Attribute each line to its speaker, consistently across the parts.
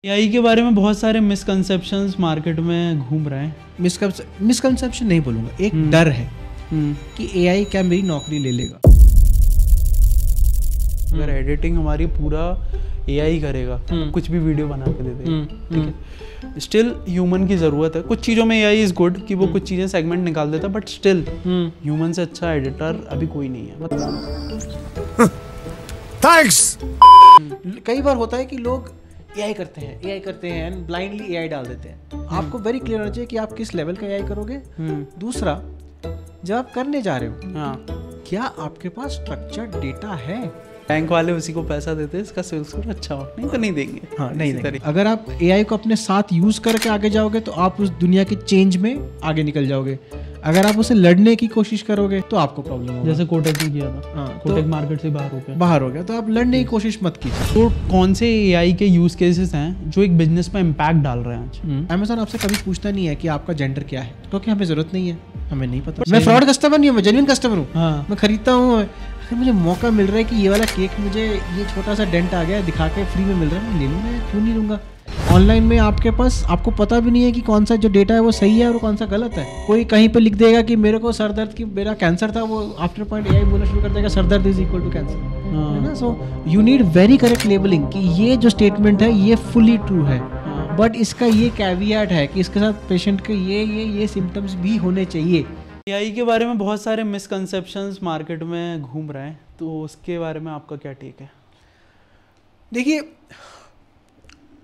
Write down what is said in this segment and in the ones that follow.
Speaker 1: AI के बारे में बहुत सारे मिसकंसेप्शंस मार्केट में घूम रहे हैं।
Speaker 2: मिसकंसेप्शन नहीं बोलूँगा, एक डर है कि एआई क्या मेरी नौकरी ले लेगा।
Speaker 1: अगर एडिटिंग हमारी पूरा एआई करेगा, कुछ भी वीडियो बना के दे देगा, ठीक है। स्टिल ह्यूमन की ज़रूरत है। कुछ चीज़ों में एआई इज़ गुड कि वो कुछ चीज़ें सेगमेंट निकाल देता, बट स्टिल ह्यूमन से अच्छा एडिटर अभी कोई नहीं है। मतलब
Speaker 2: थैंक्स। कई बार होता है कि लोग एआई करते हैं एंड ब्लाइंडली एआई डाल देते हैं। आपको वेरी क्लियर होना चाहिए कि आप किस लेवल का एआई करोगे। दूसरा, जब आप करने जा रहे हो, क्या आपके पास स्ट्रक्चर्ड डेटा है?
Speaker 1: बैंक वाले उसी को पैसा देते हैं, इसका सेल्स स्कोर अच्छा हो, नहीं तो नहीं देंगे।
Speaker 2: हाँ, नहीं देंगे। अगर आप एआई को अपने साथ यूज करके आगे जाओगे तो आप उस दुनिया के चेंज में आगे निकल जाओगे। अगर आप उसे लड़ने की कोशिश करोगे तो आपको प्रॉब्लम होगा।
Speaker 1: जैसे कोटेक ने किया था। कोटेक मार्केट से बाहर हो गया,
Speaker 2: तो आप लड़ने की कोशिश मत कीजिए।
Speaker 1: तो कौन से एआई के यूज केसेस हैं जो एक बिजनेस पे इम्पैक्ट डाल रहे हैं आज?
Speaker 2: अमेज़न आपसे कभी पूछता नहीं है कि आपका जेंडर क्या है, क्योंकि हमें जरूरत नहीं है, हमें नहीं पता। मैं फ्रॉड कस्टमर नहीं हूँ, मैं जेन्युइन कस्टमर हूँ। मैं खरीदता हूँ। अगर मुझे मौका मिल रहा है कि ये वाला केक मुझे ये छोटा सा डेंट आ गया दिखा के फ्री में मिल रहा है, मैं ले लूँगा, क्यों नहीं लूँगा। ऑनलाइन में आपके पास आपको पता भी नहीं है कि कौन सा जो डेटा है वो सही है और कौन सा गलत है। कोई कहीं पे लिख देगा कि मेरे को सर दर्द की मेरा कैंसर था, वो आफ्टर पॉइंट एआई बोलना शुरू कर देगा सर दर्द इज इक्वल टू कैंसर, है ना। So you need very correct labelling कि ये जो स्टेटमेंट है ये फुली ट्रू है, बट इसका ये कैविएट है कि इसके साथ पेशेंट के ये सिम्टम्स भी होने चाहिए।
Speaker 1: एआई के बारे में बहुत सारे मिसकंसेप्शंस मार्केट में घूम रहे हैं, तो उसके बारे में आपका क्या टेक है?
Speaker 2: देखिए,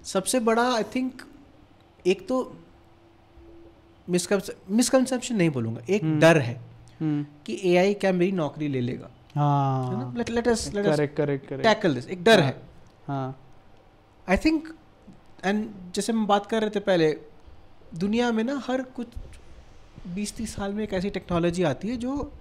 Speaker 2: सबसे बड़ा आई थिंक एक तो मिसकंसेप्शन नहीं बोलूँगा, एक डर है कि एआई क्या मेरी नौकरी ले लेगा।
Speaker 1: हाँ,
Speaker 2: let us
Speaker 1: correct
Speaker 2: tackle this. एक डर है।
Speaker 1: हाँ,
Speaker 2: आई थिंक, एंड जैसे हम बात कर रहे थे पहले, दुनिया में ना हर कुछ 20-30 साल में एक ऐसी टेक्नोलॉजी आती है जो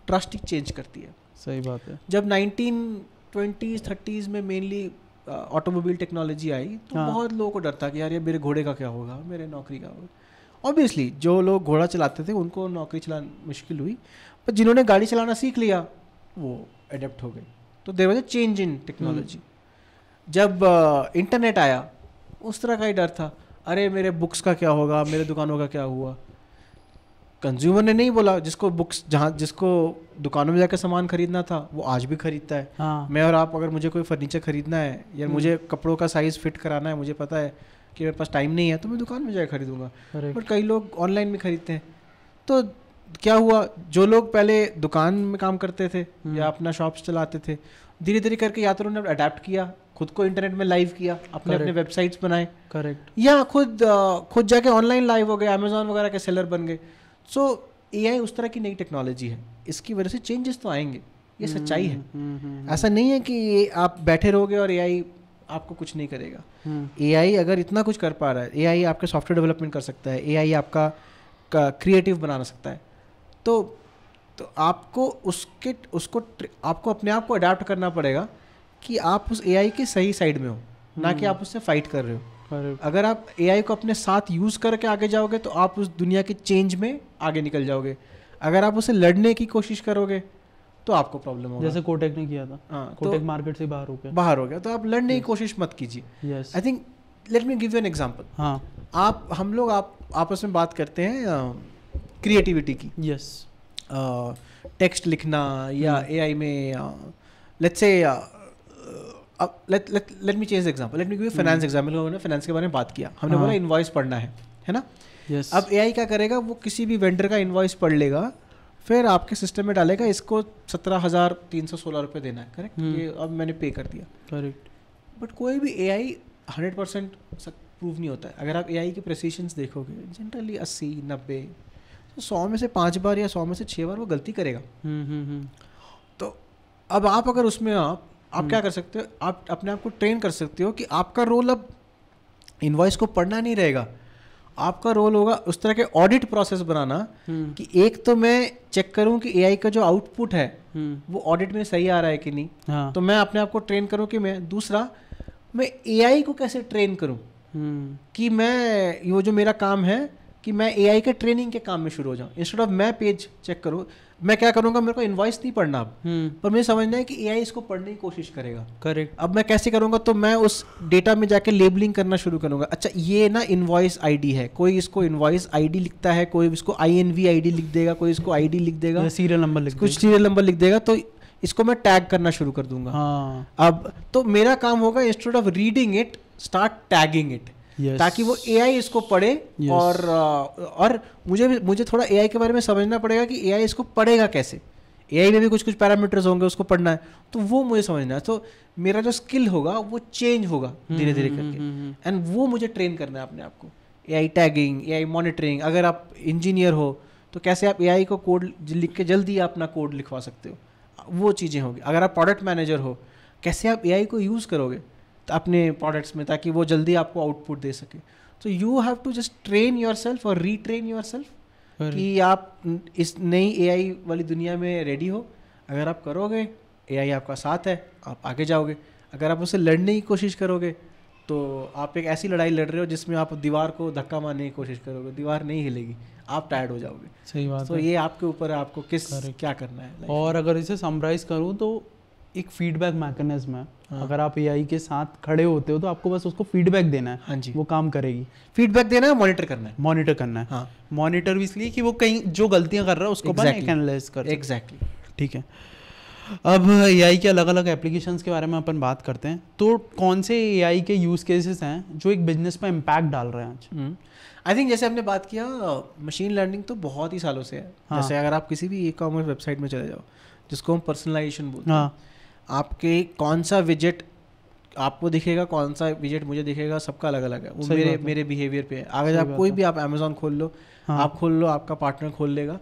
Speaker 2: ड्रास्टिक चेंज करती है।
Speaker 1: सही बात है।
Speaker 2: जब 1920s 30s में मेनली ऑटोमोबाइल टेक्नोलॉजी आई तो बहुत लोगों को डर था कि यार ये मेरे घोड़े का क्या होगा, मेरे नौकरी का होगा। ऑब्वियसली जो लोग घोड़ा चलाते थे उनको नौकरी चलाना मुश्किल हुई, पर जिन्होंने गाड़ी चलाना सीख लिया वो अडेप्ट हो गए। तो there was a change in technology. जब इंटरनेट आया उस तरह का ही डर था, अरे मेरे बुक्स का क्या होगा, मेरे दुकानों का क्या हुआ। कंज्यूमर ने नहीं बोला, जिसको दुकानों में जाकर सामान खरीदना था वो आज भी खरीदता है। मैं और आप, अगर मुझे कोई फर्नीचर खरीदना है या मुझे कपड़ों का साइज़ फिट कराना है, मुझे पता है कि मेरे पास टाइम नहीं है, तो मैं दुकान में जाकर खरीदूंगा। बट कई लोग ऑनलाइन में खरीदते हैं। तो क्या हुआ, जो लोग पहले दुकान में काम करते थे या अपना शॉप्स चलाते थे, धीरे धीरे करके या तो उन्होंने अडेप्ट किया, खुद को इंटरनेट में लाइव किया, अपने वेबसाइट्स बनाए, या खुद जाके ऑनलाइन लाइव हो गए, अमेजोन वगैरह के सेलर बन गए। सो एआई उस तरह की नई टेक्नोलॉजी है, इसकी वजह से चेंजेस तो आएंगे, ये सच्चाई है। ऐसा नहीं है कि आप बैठे रहोगे और एआई आपको कुछ नहीं करेगा। एआई अगर इतना कुछ कर पा रहा है, एआई आपके सॉफ्टवेयर डेवलपमेंट कर सकता है, एआई आपका क्रिएटिव बना सकता है, तो आपको आपको अपने आप को अडेप्ट करना पड़ेगा कि आप उस एआई के सही साइड में हो, ना कि आप उससे फाइट कर रहे हो। अगर आप एआई को अपने साथ यूज करके आगे जाओगे तो आप उस दुनिया के चेंज में आगे निकल जाओगे। अगर आप उसे लड़ने की कोशिश करोगे तो आपको प्रॉब्लम होगा।
Speaker 1: जैसे कोटेक ने किया था। कोटेक मार्केट से बाहर हो गया, तो आप लड़ने की कोशिश मत कीजिए। I think let me give you an example. हम लोग आपस में बात करते हैं क्रिएटिविटी की। टेक्स्ट लिखना या एआई में, let's say let me change the example. Let me give you finance example. हमने फाइनेंस के बारे में बात किया, हमने बोला इनवॉइस पढ़ना है ना। अब एआई क्या करेगा, वो किसी भी वेंडर का इनवॉइस पढ़ लेगा, फिर आपके सिस्टम में डालेगा इसको 17,316 रुपये देना है, करेक्ट। ये अब मैंने पे कर दिया, करेक्ट। बट कोई भी एआई 100% प्रूव नहीं होता है। अगर आप एआई की प्रेसिशंस देखोगे, जनरली 80-90, तो 100 में से 5 बार या 100 में से 6 बार वो गलती करेगा। तो अब आप अगर उसमें आप क्या कर सकते हो, आप अपने आप को ट्रेन कर सकते हो कि आपका रोल अब इनवॉइस को पढ़ना नहीं रहेगा, आपका रोल होगा उस तरह के ऑडिट प्रोसेस बनाना कि एक तो मैं चेक करूं कि एआई का जो आउटपुट है वो ऑडिट में सही आ रहा है कि नहीं। तो मैं अपने आप को ट्रेन करूं कि दूसरा मैं एआई को कैसे ट्रेन करूं कि मैं वो जो मेरा काम है कि मैं AI के ट्रेनिंग के काम में शुरू हो जाऊँ, इंस्टेड ऑफ मैं पेज चेक करूँ। मैं क्या करूँगा, मेरे को इनवॉइस नहीं पढ़ना अब, पर मुझे समझना है कि AI इसको पढ़ने की कोशिश करेगा।
Speaker 2: करेक्ट।
Speaker 1: अब मैं कैसे करूँगा, तो मैं उस डेटा में जाके लेबलिंग करना शुरू करूँगा। अच्छा ये ना इनवॉइस ID है, कोई इसको इनवॉइस ID लिखता है, कोई इसको INV ID लिख देगा, कोई इसको ID लिख देगा,
Speaker 2: सीरियल नंबर लिख,
Speaker 1: कुछ सीरियल नंबर लिख देगा, तो इसको मैं टैग करना शुरू कर दूंगा।
Speaker 2: हाँ।
Speaker 1: अब तो मेरा काम होगा instead of reading it, start tagging it, ताकि वो AI इसको पढ़े। और मुझे थोड़ा AI के बारे में समझना पड़ेगा कि AI इसको पढ़ेगा कैसे। AI में भी कुछ पैरामीटर्स होंगे, उसको पढ़ना है, तो वो मुझे समझना है। तो मेरा जो स्किल होगा वो चेंज होगा धीरे धीरे करके, एंड वो मुझे ट्रेन करना है अपने आप को। AI tagging, AI monitoring. अगर आप इंजीनियर हो तो कैसे आप AI को कोड लिख के जल्दी अपना कोड लिखवा सकते हो, वो चीज़ें होंगी। अगर आप प्रोडक्ट मैनेजर हो, कैसे आप AI को यूज़ करोगे अपने प्रोडक्ट्स में ताकि वो जल्दी आपको आउटपुट दे सके। तो you have to just train yourself और रीट्रेन योर सेल्फ कि आप इस नई AI वाली दुनिया में रेडी हो। अगर आप करोगे, AI आपका साथ है, आप आगे जाओगे। अगर आप उससे लड़ने की कोशिश करोगे तो आप एक ऐसी लड़ाई लड़ रहे हो जिसमें आप दीवार को धक्का मारने की कोशिश करोगे, दीवार नहीं हिलेगी, आप टायर्ड हो जाओगे।
Speaker 2: सही बात
Speaker 1: तो ये आपके ऊपर है, आपको क्या करना है।
Speaker 2: और अगर इसे समराइज करूँ तो एक फीडबैक मैकेनिज्म है। हाँ। अगर आप AI के साथ खड़े होते हो तो आपको बस उसको फीडबैक देना है।
Speaker 1: हाँ जी,
Speaker 2: वो काम करेगी।
Speaker 1: फीडबैक देना है, मॉनिटर करना है।
Speaker 2: मॉनिटर करना है। हाँ। मॉनिटर भी इसलिए कि वो कहीं जो गलतियां कर रहा है उसको एनालाइज कर।
Speaker 1: एग्जैक्टली।
Speaker 2: ठीक है। अब AI के अलग अलग एप्लीकेशंस के बारे में अपन बात करते हैं। तो कौन से AI के यूज केसेस हैं जो एक बिजनेस पर इम्पैक्ट डाल रहे हैं आज?
Speaker 1: आई थिंक जैसे हमने बात किया, मशीन लर्निंग तो बहुत ही सालों से है। हाँ। जैसे अगर आप किसी भी ई-कॉमर्स वेबसाइट में चले जाओ, जिसको हम पर्सनलाइजेशन बोलते हैं। हाँ। आपके कौन सा विजेट आपको दिखेगा, कौन सा विजेट मुझे दिखेगा, सबका अलग अलग है। वो मेरे बिहेवियर पे है। अगर आप कोई भी आप अमेजोन खोल लो, आप खोल लो, आपका पार्टनर खोल लेगा,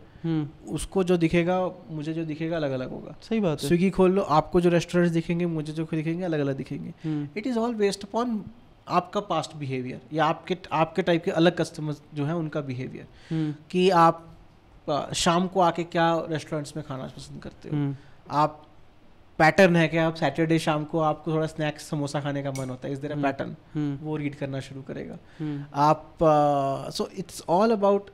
Speaker 1: उसको जो दिखेगा मुझे जो दिखेगा अलग अलग होगा।
Speaker 2: सही बात है।
Speaker 1: स्विगी खोल लो, आपको जो रेस्टोरेंट्स दिखेंगे मुझे जो दिखेंगे अलग अलग दिखेंगे। It is all based upon आपका पास्ट बिहेवियर या आपके टाइप के अलग कस्टमर्स जो हैं उनका बिहेवियर, कि आप शाम को आके क्या रेस्टोरेंट्स में खाना पसंद करते हो। आप पैटर्न है कि आप सैटरडे शाम को आपको थोड़ा स्नैक्स समोसा खाने का मन होता है, इस देयर अ पैटर्न, वो रीड करना शुरू करेगा। आप so it's all about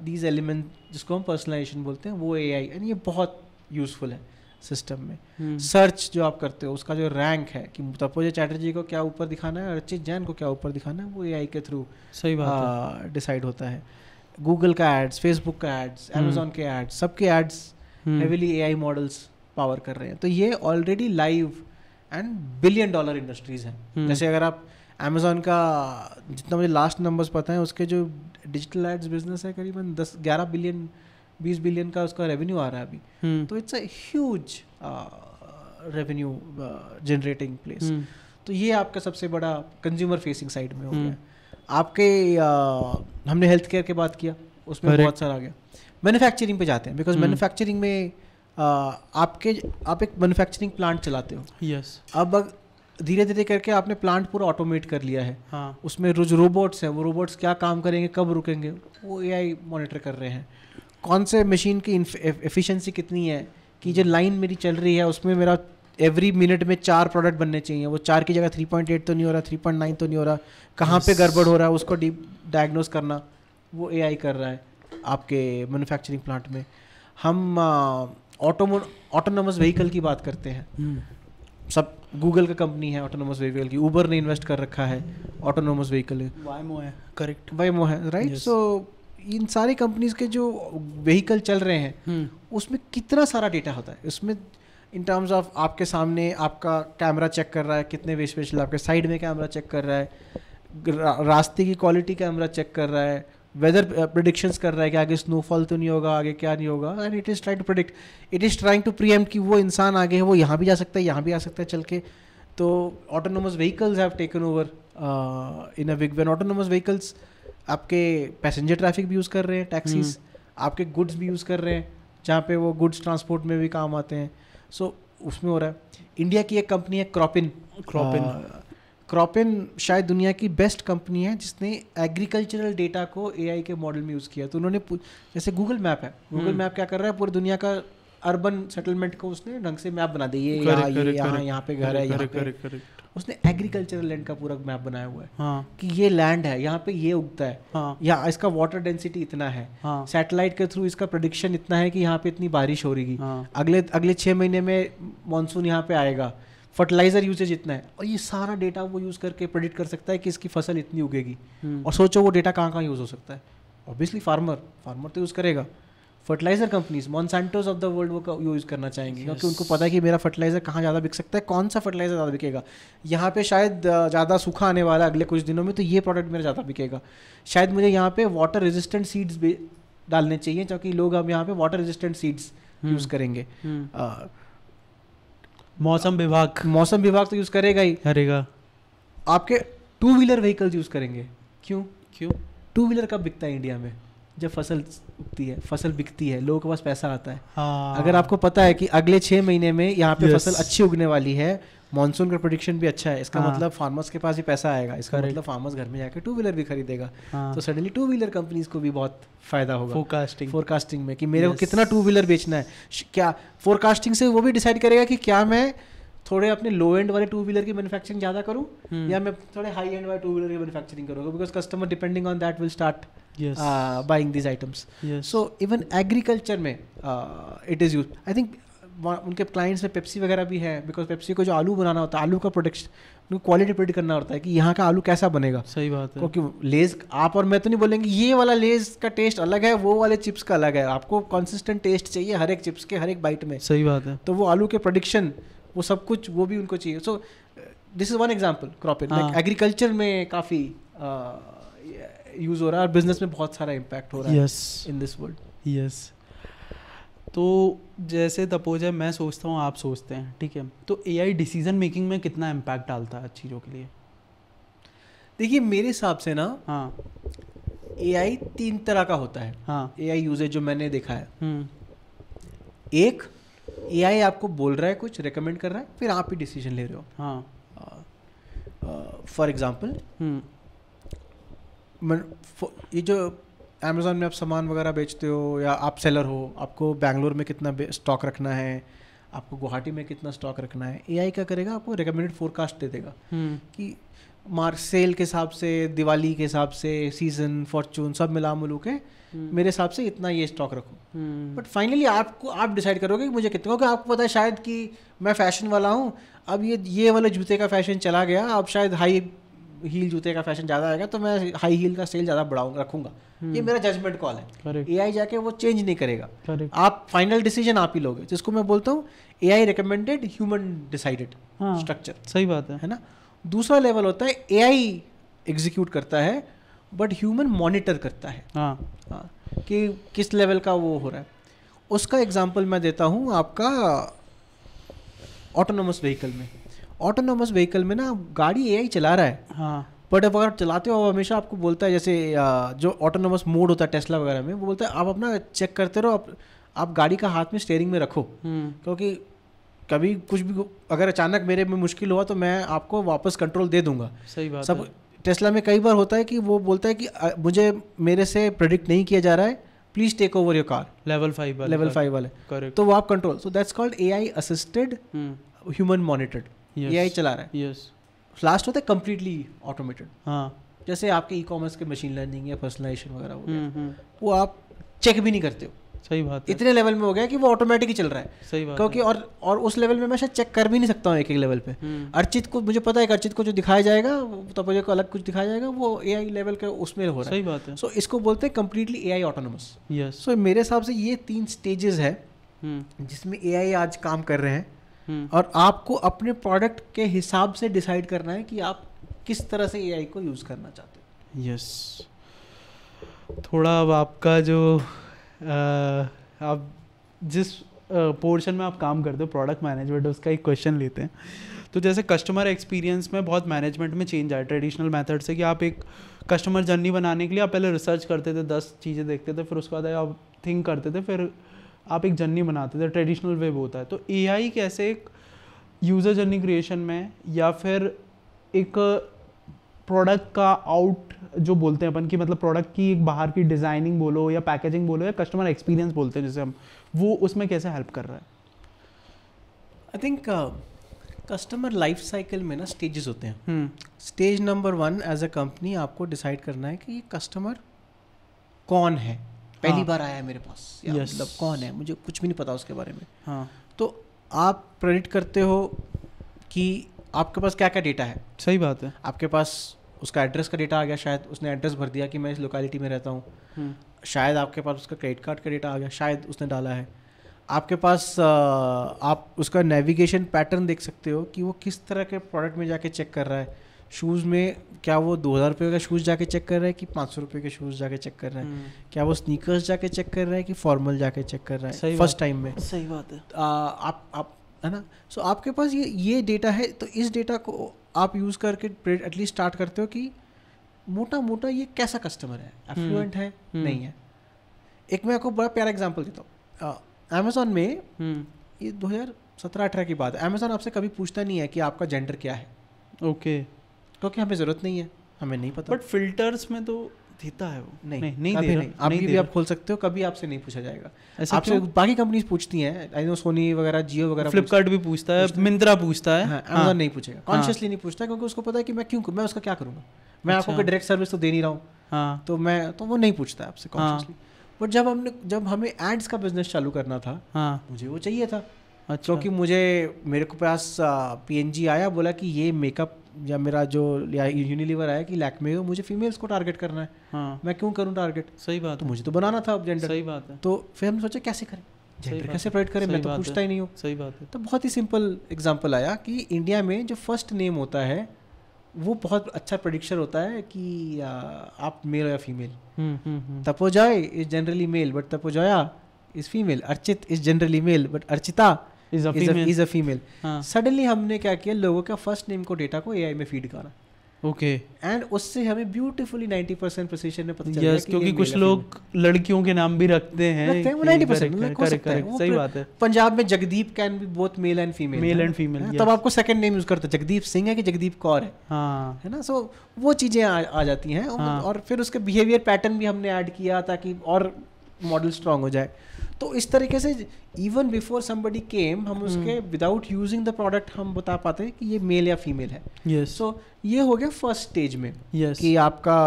Speaker 1: these element जिसको हम पर्सनलाइजेशन बोलते हैं, वो AI, एंड ये बहुत यूजफुल है सिस्टम में। सर्च जो आप करते हो उसका जो रैंक है कि तपोजा चैटर्जी को क्या ऊपर दिखाना है, अर्चित जैन को क्या ऊपर दिखाना है, वो AI के थ्रू
Speaker 2: सही बात
Speaker 1: डिसाइड होता है। गूगल का एड्स, फेसबुक का एड्स, अमेजोन के एड्स, सबके ads heavily AI models power कर रहे हैं। तो ये already live and $1 billion industries हैं। जैसे अगर आप अमेजोन का, जितना मुझे लास्ट नंबर्स पता है, उसके जो डिजिटल एड्स बिजनेस है करीबन 10-11 बिलियन 20 बिलियन का उसका रेवेन्यू आ रहा है अभी। तो it's a huge revenue generating place. तो ये आपका सबसे बड़ा कंज्यूमर फेसिंग साइड में हो गया। आपके हमने हेल्थ केयर की बात किया, उसमें बहुत सारा आ गया। मैन्युफैक्चरिंग पे जाते हैं, बिकॉज मैन्युफैक्चरिंग में आप एक मैन्युफैक्चरिंग प्लांट चलाते हो।
Speaker 2: यस।
Speaker 1: अब धीरे धीरे करके आपने प्लांट पूरा ऑटोमेट कर लिया है।
Speaker 2: हाँ।
Speaker 1: उसमें जो रोबोट्स हैं, वो रोबोट्स क्या काम करेंगे, कब रुकेंगे, वो AI मॉनिटर कर रहे हैं। कौन से मशीन की एफिशिएंसी कितनी है, कि जो लाइन मेरी चल रही है उसमें मेरा एवरी मिनट में 4 प्रोडक्ट बनने चाहिए, वो 4 की जगह 3.8 तो नहीं हो रहा, 3.9 तो नहीं हो रहा, कहाँ पे गड़बड़ हो रहा है उसको डायग्नोस करना वो AI कर रहा है आपके मैन्युफैक्चरिंग प्लांट में। हम ऑटोनोमस व्हीकल की बात करते हैं। सब गूगल का कंपनी है ऑटोनोमस व्हीकल की, ऊबर ने इन्वेस्ट कर रखा है ऑटोनोमस व्हीकल है,
Speaker 2: वायमो है। करेक्ट,
Speaker 1: वायमो है, राइट। सो इन सारी कंपनीज के जो व्हीकल चल रहे हैं उसमें कितना सारा डेटा होता है। उसमें इन टर्म्स ऑफ आपके सामने आपका कैमरा चेक कर रहा है, कितने वेस्टेज, आपके साइड में कैमरा चेक कर रहा है, रास्ते की क्वालिटी कैमरा चेक कर रहा है, वेदर प्रिडिक्शंस कर रहा है कि आगे स्नोफॉल तो नहीं होगा, आगे क्या नहीं होगा, and it is trying to predict, it is trying to preempt कि वो इंसान आगे है, वो यहाँ भी जा सकता है, यहाँ भी आ सकता है चल के। तो autonomous vehicles have taken over in a big way. Autonomous vehicles आपके पैसेंजर ट्रैफिक भी यूज़ कर रहे हैं, टैक्सीज, आपके गुड्स भी यूज़ कर रहे हैं, जहाँ पे वो गुड्स ट्रांसपोर्ट में भी काम आते हैं। सो उसमें हो रहा है। इंडिया की एक कंपनी है क्रॉपिन शायद दुनिया की बेस्ट कंपनी है जिसने एग्रीकल्चरल डेटा को AI के मॉडल में यूज़ किया। तो उन्होंने, जैसे गूगल मैप है, गूगल मैप क्या कर रहा है, पूरी दुनिया का
Speaker 2: अर्बन सेटलमेंट को उसने ढंग से मैप बना दिया, ये यहाँ पे घर है, यहाँ पे उसने एग्रीकल्चरल लैंड का पूरा मैप बनाया हुआ है। हाँ। कि ये लैंड है, यहाँ पे ये उगता है। हाँ। यहाँ इसका वाटर डेंसिटी इतना है। हाँ। सैटेलाइट के थ्रू इसका प्रेडिक्शन इतना है कि यहाँ पे इतनी बारिश हो रही। हाँ। अगले 6 महीने में मानसून यहाँ पे आएगा, फर्टिलाइजर यूजेज इतना है, और ये सारा डेटा वो यूज़ करके प्रेडिक्ट कर सकता है कि इसकी फसल इतनी उगेगी। और सोचो वो डेटा कहाँ कहाँ यूज़ हो सकता है। ऑब्वियसली फार्मर तो यूज़ करेगा। Fertilizer companies, Monsantos of the world वो यूज़ करना चाहेंगे, क्योंकि उनको पता है कि मेरा फर्टिलाइजर कहाँ ज़्यादा बिक सकता है, कौन सा फर्टिलाइजर ज़्यादा बिकेगा। यहाँ पे शायद ज़्यादा सूखा आने वाला है अगले कुछ दिनों में, तो ये प्रोडक्ट मेरा ज़्यादा बिकेगा। शायद मुझे यहाँ पे वाटर रेजिस्टेंट सीड्स डालने चाहिए, क्योंकि लोग अब यहाँ पे वाटर रेजिस्टेंट सीड्स यूज़ करेंगे।
Speaker 1: मौसम विभाग
Speaker 2: तो यूज़ करेगा ही करेगा। आपके 2 व्हीलर व्हीकल्स यूज़ करेंगे। क्यों 2 व्हीलर कब बिकता है इंडिया में? जब फसल उगती है, फसल बिकती है, लोगों के पास पैसा आता है। हाँ। अगर आपको पता है कि अगले 6 महीने में यहाँ पे फसल अच्छी उगने वाली है, मानसून का प्रेडिक्शन भी अच्छा है, इसका मतलब फार्मर्स के पास ही पैसा आएगा, इसका मतलब फार्मर्स घर में जाकर 2 व्हीलर भी खरीदेगा। तो सडनली 2 व्हीलर कंपनीज को भी बहुत फायदा होगा फोरकास्टिंग में, कि मेरे को कितना 2 व्हीलर बेचना है। क्या फोरकास्टिंग से वो भी डिसाइड करेगा कि क्या मैं थोड़े अपने लो एंड वाले 2 व्हीलर की मैन्युफैक्चरिंग ज़्यादा करूँ, या मैं थोड़े हाई एंड वाले 2 व्हीलर की मैन्युफैक्चरिंग करूँगा, because customer depending on that will start buying these items. So even agriculture में it is used. I think उनके क्लाइंट्स में पेप्सी वगैरह भी है, बिकॉज पेप्सी को जो आलू बनाना होता है, आलू का प्रोडक्शन क्वालिटी प्रेडिक्ट करना होता है कि यहाँ का आलू कैसा बनेगा।
Speaker 1: सही बात है।
Speaker 2: क्योंकि लेज आप और मैं तो नहीं बोलेंगे ये वाला लेज का टेस्ट अलग है, वो वाले चिप्स का अलग है। आपको कंसिस्टेंट टेस्ट चाहिए हर एक चिप्स के, हर एक बाइट में।
Speaker 1: सही बात है।
Speaker 2: तो वो आलू के प्रोडिक्शन, वो सब कुछ वो भी उनको चाहिए। So this is one example. Cropping agriculture में काफ़ी यूज़ हो रहा है, और बिजनेस में बहुत सारा इम्पैक्ट हो रहा है इन दिस वर्ल्ड।
Speaker 1: यस। तो जैसे सपोज है, मैं सोचता हूँ, आप सोचते हैं, ठीक है, तो एआई डिसीजन मेकिंग में कितना इम्पैक्ट डालता है चीज़ों के लिए?
Speaker 2: देखिए मेरे हिसाब से ना, हाँ, एआई 3 तरह का होता है। हाँ, एआई यूजेज जो मैंने देखा है। एक, एआई आपको बोल रहा है, कुछ रिकमेंड कर रहा है, फिर आप ही डिसीजन ले रहे हो। हाँ। फॉर एग्जाम्पल, ये जो अमेज़ॉन में आप सामान वगैरह बेचते हो, या आप सेलर हो, आपको बैंगलोर में कितना स्टॉक रखना है, आपको गुवाहाटी में कितना स्टॉक रखना है, एआई क्या करेगा, आपको रिकमेंडेड फोरकास्ट दे देगा कि सेल के हिसाब से, दिवाली के हिसाब से, सीजन, फॉर्चून सब मिला मिलू के मेरे हिसाब से इतना ये स्टॉक रखो। बट फाइनली आप डिसाइड करोगे कि मुझे कितना, क्योंकि आपको पता है शायद कि मैं फैशन वाला हूँ, अब ये वाले जूते का फैशन चला गया, अब शायद हाई हील जूते का फैशन ज़्यादा आएगा, तो मैं हाई हील का सेल ज़्यादा रखूंगा। ये मेरा जजमेंट कॉल है। एआई जाके वो चेंज नहीं करेगा। आप फाइनल डिसीजन आप ही लोगे, जिसको मैं बोलता हूँ AI recommended human decided structure.
Speaker 1: सही बात है
Speaker 2: ना। दूसरा लेवल होता है एआई एग्जीक्यूट करता है बट ह्यूमन मॉनिटर करता है। हाँ, कि किस लेवल का वो हो रहा है। उसका एग्जांपल मैं देता हूँ आपका ऑटोनोमस व्हीकल में। ऑटोनोमस व्हीकल में ना गाड़ी एआई चला रहा है, हाँ, बट अब अगर चलाते हो हमेशा आपको बोलता है, जैसे जो ऑटोनोमस मोड होता है टेस्ला वगैरह में, वो बोलता है आप अपना चेक करते रहो, आप गाड़ी का हाथ में स्टीयरिंग में रखो, क्योंकि कभी कुछ भी अगर अचानक मेरे में मुश्किल हुआ तो मैं आपको वापस कंट्रोल दे दूंगा।
Speaker 1: सही बात
Speaker 2: सब टेस्ला में कई बार होता है कि वो बोलता है कि मुझे मेरे से प्रेडिक्ट नहीं किया जा रहा है, please take over your car,
Speaker 1: level 5 वाले,
Speaker 2: करेक्ट, तो वो आप control. So that's called AI assisted human monitored. AI चला रहा है।
Speaker 1: यस।
Speaker 2: लास्ट होता है कंप्लीटली ऑटोमेटेड। हाँ, जैसे आपके ई कॉमर्स के मशीन लर्निंग या पर्सनलाइजेशन वगैरह हो गया, वो आप चेक भी नहीं करते हो।
Speaker 1: सही बात है।
Speaker 2: इतने लेवल में हो गया कि वो ऑटोमेटिक ही चल रहा है।
Speaker 1: सही बात।
Speaker 2: क्योंकि और उस लेवल में मैं शायद चेक कर भी नहीं सकता हूँ एक लेवल पे। अर्चित को मुझे पता है कि अर्चित को जो दिखाया जाएगा तो मुझे को अलग कुछ दिखाया जाएगा, वो एआई लेवल के उसमें हो रहा है।
Speaker 1: सही बात है।
Speaker 2: सो इसको बोलते हैं कंप्लीटली एआई ऑटोनोमस।
Speaker 1: यस।
Speaker 2: सो मेरे हिसाब से ये 3 स्टेजेस है जिसमें एआई आज काम कर रहे हैं, और आपको अपने प्रोडक्ट के हिसाब से डिसाइड करना है कि आप किस तरह से एआई को यूज़ करना चाहते हो।
Speaker 1: यस। थोड़ा अब आपका जो आप जिस पोर्शन में आप काम करते हो प्रोडक्ट मैनेजमेंट, उसका एक क्वेश्चन लेते हैं। तो जैसे कस्टमर एक्सपीरियंस में बहुत मैनेजमेंट में चेंज आया ट्रेडिशनल मेथड से, कि आप एक कस्टमर जर्नी बनाने के लिए आप पहले रिसर्च करते थे, 10 चीज़ें देखते थे, फिर उसके बाद आप थिंक करते थे, फिर आप एक जर्नी बनाते थे, ट्रेडिशनल वे होता है। तो एआई कैसे एक यूज़र जर्नी क्रिएशन में या फिर एक प्रोडक्ट का
Speaker 3: जो बोलते हैं अपन कि मतलब प्रोडक्ट की एक बाहर की डिजाइनिंग बोलो या पैकेजिंग बोलो या कस्टमर एक्सपीरियंस बोलते हैं जैसे हम, वो उसमें कैसे हेल्प कर रहा है?
Speaker 2: I think customer life cycle में ना स्टेजेस होते हैं. Stage number 1 as a company आपको डिसाइड करना है कि ये कस्टमर कौन है, पहली बार आया है मेरे पास, या मतलब कौन है, मुझे कुछ भी नहीं पता उसके बारे में.
Speaker 3: हाँ.
Speaker 2: तो आप प्रेडिक्ट करते हो कि आपके पास क्या क्या डेटा है.
Speaker 3: सही बात है.
Speaker 2: आपके पास उसका एड्रेस का डेटा आ गया, शायद उसने एड्रेस भर दिया कि मैं इस लोकेलिटी में रहता हूँ. शायद आपके पास उसका क्रेडिट कार्ड का डेटा आ गया, शायद उसने डाला है. आपके पास आप उसका नेविगेशन पैटर्न देख सकते हो कि वो किस तरह के प्रोडक्ट में जाके चेक कर रहा है. शूज़ में क्या वो 2000 रुपये का शूज़ जाके चेक कर रहा है कि 500 रुपये के शूज़ जाके चेक कर रहा है. क्या वो स्नीकर्स जाके चेक कर रहा है कि फॉर्मल जाके चेक कर रहा है फर्स्ट टाइम में.
Speaker 3: सही बात है.
Speaker 2: आप है ना. सो आपके पास ये डेटा है, तो इस डेटा को आप यूज़ करके एटलीस्ट स्टार्ट करते हो कि मोटा मोटा ये कैसा कस्टमर है, एफ्लुएंट है नहीं है. एक मैं आपको बड़ा प्यारा एग्जांपल देता हूँ. अमेज़ॉन में ये 2017-18 की बात है. अमेज़ॉन आपसे कभी पूछता नहीं है कि आपका जेंडर क्या है.
Speaker 3: ओके.
Speaker 2: क्योंकि हमें ज़रूरत नहीं है, हमें नहीं पता.
Speaker 3: बट फिल्टर्स में तो देता है वो. नहीं
Speaker 2: कभी
Speaker 3: दे रहा.
Speaker 2: नहीं. अभी भी आप खोल सकते हो, कभी आपसे नहीं पूछा जाएगा. आपसे बाकी कंपनीज पूछती हैं, आई नो सोनी वगैरह, जियो वगैरह,
Speaker 3: फ्लिपकार्ट भी पूछता है, मिंत्रा पूछता है.
Speaker 2: अमेज़ॉन नहीं पूछेगा, कॉन्शियसली नहीं पूछता, क्योंकि उसको पता है कि मैं उसका क्या करूँगा. मैं आपको कोई डायरेक्ट सर्विस तो दे नहीं रहा हूँ. तो वो नहीं पूछता है आपसे कॉन्शियसली. बट जब हमें एड्स का बिजनेस चालू करना था, मुझे वो चाहिए था.
Speaker 3: अच्छा.
Speaker 2: क्योंकि मेरे को पास PNG आया, बोला कि ये मेकअप या मेरा जो यूनिलीवर आया कि लैक्मे हो, मुझे फीमेल्स को टारगेट करना है. मैं क्यों करूं टारगेट.
Speaker 3: सही बात.
Speaker 2: तो मुझे तो बनाना था अब जेंडर.
Speaker 3: सही बात है.
Speaker 2: तो फिर हमने सोचा कैसे करें, जेंडर कैसे प्रोवाइड करें, मैं तो पूछता ही नहीं हूँ.
Speaker 3: सही बात है.
Speaker 2: तो बहुत ही सिंपल एग्जांपल आया कि इंडिया में जो फर्स्ट नेम होता है वो बहुत अच्छा प्रेडिक्शन होता है कि आप male or female. Tapojoy is generally male but Tapojaya is female. Archit is generally male but Archita is a female. Suddenly हमने क्या किया, लोगों का फर्स्ट नेम को डेटा को AI में फीड करा.
Speaker 3: ओके.
Speaker 2: एंड उससे हमें ब्यूटीफुली 90% प्रिसिशन में पता चल गया कि
Speaker 3: क्योंकि कुछ लोग लड़कियों के नाम भी रखते हैं
Speaker 2: वो 90% हो सकता है.
Speaker 3: सही बात है.
Speaker 2: पंजाब में Jagdeep can be both male and female. तब आपको सेकंड नेम यूज करते, जगदीप सिंह है कि जगदीप कौर है. है ना. सो वो चीजें आ जाती हैं. और फिर उसके बिहेवियर पैटर्न भी हमने ऐड किया ताकि और मॉडल स्ट्रांग हो जाए. तो इस तरीके से इवन बिफोर समबडी केम, हम उसके विदाउट यूजिंग द प्रोडक्ट हम बता पाते हैं कि ये मेल या फीमेल है.
Speaker 3: सो
Speaker 2: ये हो गया फर्स्ट स्टेज में. कि आपका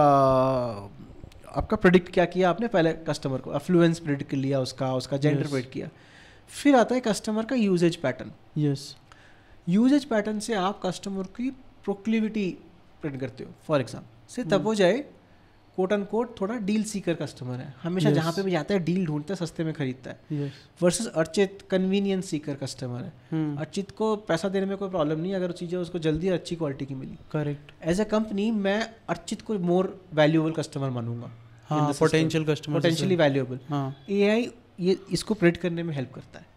Speaker 2: प्रेडिक्ट क्या किया आपने, पहले कस्टमर को अफ्लुएंस प्रेडिक्ट कर लिया, उसका जेंडर प्रेडिक्ट किया. फिर आता है कस्टमर का यूजेज पैटर्न. यूजेज पैटर्न से आप कस्टमर की प्रोक्लिविटी प्रेडिक्ट करते हो. फॉर एग्जाम्पल से तब हो जाए कोट एंड कोट थोड़ा डील सीकर कस्टमर है, हमेशा जहाँ पे भी जाता है डील ढूंढता है, सस्ते में खरीदता है. Versus Archit convenience Sikar customer है. अर्चित को पैसा देने में कोई प्रॉब्लम नहीं अगर चीज़ें उसको जल्दी और अच्छी क्वालिटी की मिली.
Speaker 3: करेक्ट.
Speaker 2: एज अ कंपनी मैं अर्चित को मोर वैल्यूएबल कस्टमर मानूंगा.
Speaker 3: Potential customer,
Speaker 2: potentially valuable. AI ये इसको प्रेडिक्ट करने में हेल्प करता है.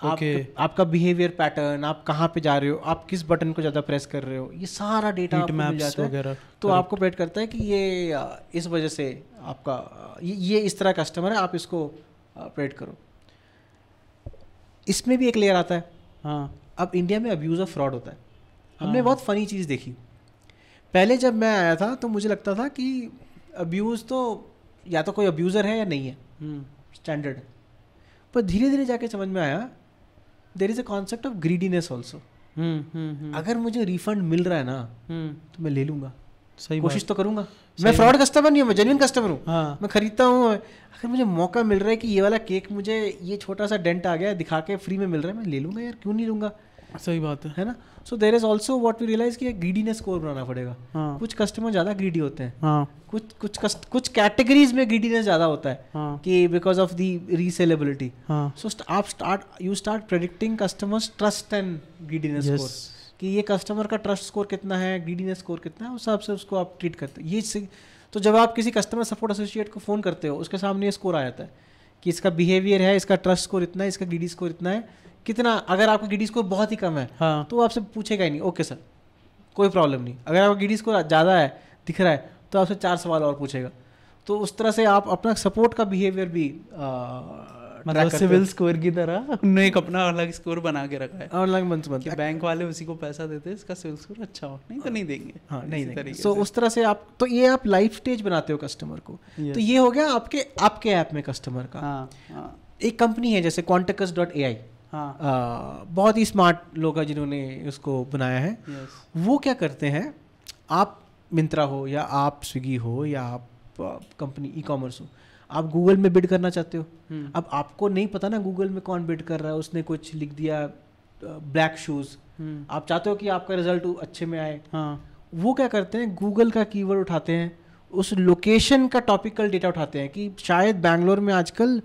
Speaker 2: आपका बिहेवियर पैटर्न, आप कहाँ पे जा रहे हो, आप किस बटन को ज़्यादा प्रेस कर रहे हो, ये सारा डेटा आपको मिल जाता है. तो आपको प्रेडिक्ट करता है कि ये इस वजह से आपका ये इस तरह कस्टमर है, आप इसको प्रेडिक्ट करो. इसमें भी एक लेयर आता है. अब इंडिया में अब्यूज़ ऑफ फ्रॉड होता है. हमने बहुत फनी चीज़ देखी. पहले जब मैं आया था तो मुझे लगता था कि अब्यूज़ तो या तो कोई अब्यूज़र है या नहीं है, स्टैंडर्ड. पर धीरे धीरे जाके समझ में आया there is a concept of greediness also. अगर मुझे रिफंड मिल रहा है ना तो मैं ले लूंगा.
Speaker 3: सही
Speaker 2: कोशिश तो करूंगा. मैं फ्रॉड कस्टमर नहीं हूँ, मैं जेन्युइन कस्टमर हूँ. मैं खरीदता हूँ. अगर मुझे मौका मिल रहा है कि ये वाला केक मुझे ये छोटा सा डेंट आ गया दिखा के फ्री में मिल रहा है, मैं ले लूंगा यार, क्यों नहीं लूंगा.
Speaker 3: सही बात है
Speaker 2: ना. So there is also what we realise कि ग्रीडीनेस स्कोर बनाना पड़ेगा. कुछ कस्टमर ज़्यादा ग्रीडी होते हैं. कुछ कैटेगरीज में ग्रीडीनेस ज़्यादा होता है कि because of the resellability. So you start predicting customers trust and greediness score, कि ये कस्टमर का ट्रस्ट स्कोर कितना है, ग्रीडीनेस स्कोर कितना है, उस हिसाब से उसको आप ट्रीट करते हैं. ये तो जब आप किसी कस्टमर सपोर्ट एसोसिएट को फ़ोन करते हो, उसके सामने ये स्कोर आ जाता है कि इसका बिहेवियर है, इसका ट्रस्ट स्कोर इतना है, इसका ग्रीडी स्कोर इतना है, कितना. अगर आपका ग्रीडी स्कोर बहुत ही कम है तो वो आपसे पूछेगा ही नहीं, ओके सर कोई प्रॉब्लम नहीं. अगर आपका ग्रीडी स्कोर ज़्यादा है, दिख रहा है, तो आपसे 4 सवाल और पूछेगा. तो उस तरह से आप अपना सपोर्ट का बिहेवियर भी
Speaker 3: मतलब सिविल स्कोर की तरह उन्होंने एक अपना अलग स्कोर बना के रखा है,
Speaker 2: अलग मंथ
Speaker 3: कि बैंक वाले उसी को पैसा देते हैं इसका सिविल स्कोर अच्छा हो, नहीं तो नहीं देंगे।
Speaker 2: हाँ, नहीं देंगे। सो उस तरह से आप, तो ये आप लाइफ स्टेज बनाते हो कस्टमर को।
Speaker 3: Yes.
Speaker 2: तो ये हो गया आपके ऐप में कस्टमर का।
Speaker 3: हाँ,
Speaker 2: एक कंपनी है जैसे Quanticus.ai,
Speaker 3: हाँ,
Speaker 2: बहुत ही स्मार्ट लोग हैं जिन्होंने उसको बनाया है।
Speaker 3: yes.
Speaker 2: वो क्या करते हैं, आप मिंत्रा हो या आप स्विगी हो या आप कंपनी ई कॉमर्स हो, आप गूगल में बिड करना चाहते हो। अब आपको नहीं पता ना गूगल में कौन बिड कर रहा है, उसने कुछ लिख दिया ब्लैक शूज़, आप चाहते हो कि आपका रिजल्ट अच्छे में आए।
Speaker 3: हाँ, वो
Speaker 2: क्या करते हैं, गूगल का कीवर्ड उठाते हैं, उस लोकेशन का टॉपिकल डेटा उठाते हैं कि शायद बैंगलोर में आजकल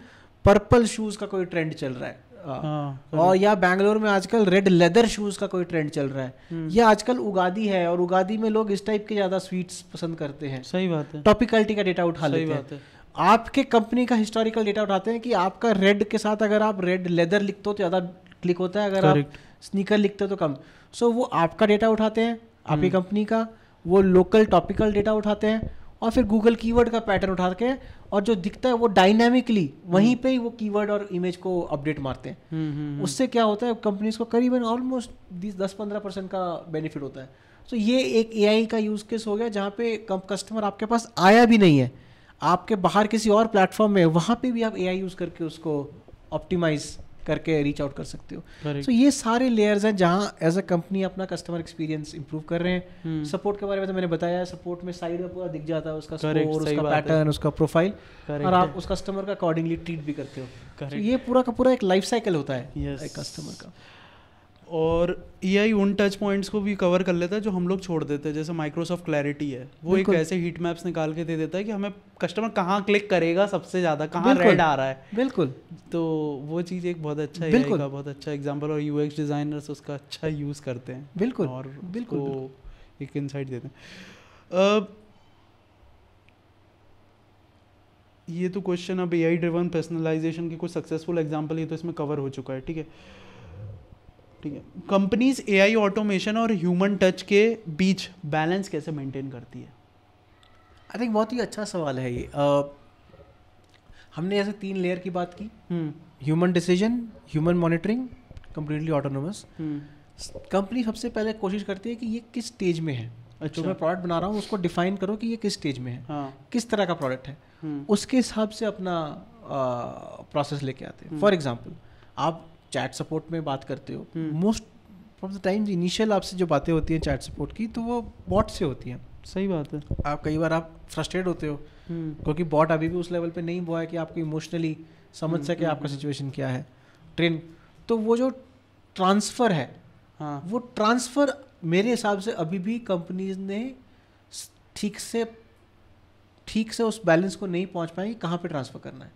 Speaker 2: पर्पल शूज़ का कोई ट्रेंड चल रहा है, और या बैंगलोर में आजकल रेड लेदर शूज़ का कोई ट्रेंड चल रहा है, या आजकल उगादी है और उगादी में लोग इस टाइप के ज़्यादा स्वीट्स पसंद करते हैं।
Speaker 3: सही बात है,
Speaker 2: टॉपिकलिटी का डेटा उठा लेते हैं। आपके कंपनी का हिस्टोरिकल डेटा उठाते हैं कि आपका रेड के साथ अगर आप रेड लेदर लिखते हो तो ज़्यादा क्लिक होता है, अगर आप स्नीकर लिखते हो तो कम। सो वो आपका डेटा उठाते हैं, आपकी कंपनी का, वो लोकल टॉपिकल डेटा उठाते हैं, और फिर गूगल कीवर्ड का पैटर्न उठा के, और जो दिखता है वो डायनामिकली वहीं पे ही वो कीवर्ड और इमेज को अपडेट मारते हैं। उससे क्या होता है, कंपनीज को करीबन ऑलमोस्ट 10-15% का बेनिफिट होता है। सो ये एक एआई का यूज केस हो गया जहाँ पे कस्टमर आपके पास आया भी नहीं है, आपके बाहर किसी और प्लेटफॉर्म में, वहाँ पे भी आप एआई यूज करके उसको ऑप्टिमाइज करके रीच आउट कर सकते हो। तो ये सारे लेयर्स हैं जहाँ एज अ कंपनी अपना कस्टमर एक्सपीरियंस इंप्रूव कर रहे हैं। सपोर्ट के बारे में तो मैंने बताया है, सपोर्ट में साइड में पूरा दिख जाता है उसका स्कोर, उसका पैटर्न, उसका प्रोफाइल, और आप उस कस्टमर का अकॉर्डिंगली ट्रीट भी करते हो। तो ये पूरा का पूरा एक लाइफ साइकिल होता है एक कस्टमर का।
Speaker 3: और एआई उन टच पॉइंट्स को भी कवर कर लेता है जो हम लोग छोड़ देते हैं, जैसे माइक्रोसॉफ्ट क्लैरिटी है, वो एक ऐसे हीट मैप्स निकाल के दे देता है कि हमें कस्टमर कहाँ क्लिक करेगा सबसे ज़्यादा, कहाँ रेड आ रहा है।
Speaker 2: बिल्कुल,
Speaker 3: तो वो चीज़ एक बहुत अच्छा एआई का बहुत अच्छा एग्जांपल, और यूएक्स डिज़ाइनर्स उसका अच्छा यूज़ करते हैं।
Speaker 2: बिल्कुल,
Speaker 3: और
Speaker 2: बिल्कुल
Speaker 3: एक इनसाइट देते हैं। ये तो क्वेश्चन अब एआई ड्रिवन पर्सनलाइजेशन की कुछ सक्सेसफुल एग्जांपल ये तो इसमें कवर हो चुका है, ठीक है। कंपनीज एआई ऑटोमेशन और ह्यूमन टच के बीच बैलेंस कैसे मेंटेन करती है?
Speaker 2: आई थिंक बहुत ही अच्छा सवाल है ये। हमने ऐसे 3 लेयर की बात की, human decision, human monitoring, completely autonomous. Company सबसे पहले कोशिश करती है कि ये किस स्टेज में है। जो मैं प्रोडक्ट बना रहा हूँ उसको डिफाइन करो कि ये किस स्टेज में है, किस तरह का प्रोडक्ट है, उसके हिसाब से अपना प्रोसेस लेके आते हैं। फॉर एग्जाम्पल, आप चैट सपोर्ट में बात करते हो, most of the times initial आपसे जो बातें होती हैं चैट सपोर्ट की, तो वो बॉट से होती हैं।
Speaker 3: सही बात है।
Speaker 2: आप कई बार आप फ्रस्ट्रेट होते हो क्योंकि बॉट अभी भी उस लेवल पे नहीं हुआ है कि आपको इमोशनली समझ सके आपका सिचुएशन क्या है, ट्रेन। तो वो जो ट्रांसफ़र है, वो ट्रांसफ़र मेरे हिसाब से अभी भी कंपनीज ने ठीक से उस बैलेंस को नहीं पहुंच पाई, कहाँ पे ट्रांसफ़र करना है।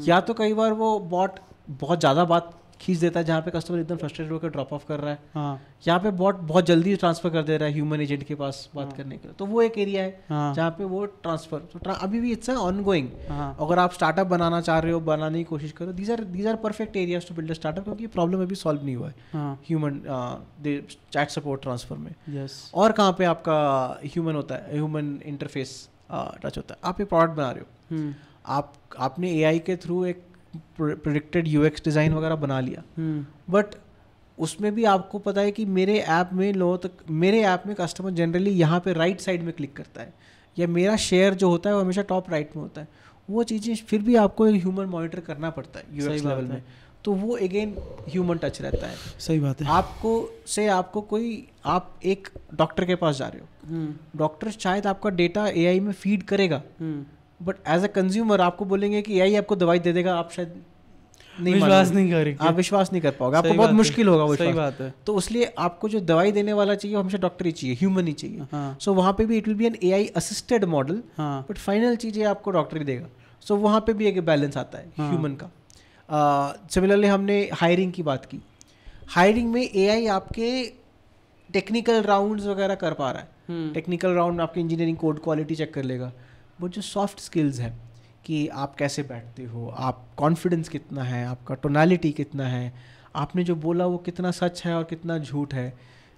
Speaker 2: या तो कई बार वो बॉट बहुत ज़्यादा बात खींच देता है जहाँ पे कस्टमर एकदम फ्रस्ट्रेटेड होकर ड्रॉप ऑफ कर रहा है, यहाँ पे बॉट बहुत जल्दी ट्रांसफर कर दे रहा है ह्यूमन एजेंट के पास बात करने के लिए। तो वो एक एरिया है जहाँ पे वो ट्रांसफर अभी भी इट्स ऑन गोइंग। अगर आप स्टार्टअप बनाना चाह रहे हो, बनाने की कोशिश करो, these are perfect areas to build a startup, क्योंकि प्रॉब्लम अभी सॉल्व नहीं हुआ है ह्यूमन चैट सपोर्ट ट्रांसफर में। और कहाँ पे आपका ह्यूमन होता है, ह्यूमन इंटरफेस टच होता है। आप एक प्रोडक्ट बना रहे हो, आपने एआई के थ्रू एक प्रेडिक्टेड यूएक्स डिज़ाइन वगैरह बना लिया, बट उसमें भी आपको पता है कि मेरे ऐप में कस्टमर जनरली यहाँ पे राइट साइड में क्लिक करता है, या मेरा शेयर जो होता है वो हमेशा टॉप राइट में होता है। वो चीज़ें फिर भी आपको एक ह्यूमन मॉनिटर करना पड़ता है यूएक्स लेवल में, तो वो अगेन ह्यूमन टच रहता है।
Speaker 3: सही बात है।
Speaker 2: आप एक डॉक्टर के पास जा रहे हो, डॉक्टर शायद आपका डेटा एआई में फीड करेगा, बट एज अ कंज्यूमर आपको बोलेंगे कि एआई आपको दवाई दे देगा, आप शायद विश्वास नहीं कर पाओगे, आपको बहुत मुश्किल होगा वो। सही बात है। तो इसलिए आपको जो दवाई देने वाला चाहिए वो हमेशा डॉक्टर ही चाहिए, ह्यूमन ही चाहिए। सो वहाँ पे भी it will be an AI assisted model, but final चीज़ें आपको डॉक्टर ही देगा। सो वहाँ पे भी एक बैलेंस आता है ह्यूमन का। सिमिलरली हमने हायरिंग की बात की, हायरिंग में एआई आपके टेक्निकल राउंड्स वगैरह कर पा रहा है, टेक्निकल राउंड आपकी इंजीनियरिंग कोड क्वालिटी चेक कर लेगा, वो जो सॉफ्ट स्किल्स है कि आप कैसे बैठते हो, आप कॉन्फिडेंस कितना है, आपका टोनालिटी कितना है, आपने जो बोला वो कितना सच है और कितना झूठ है,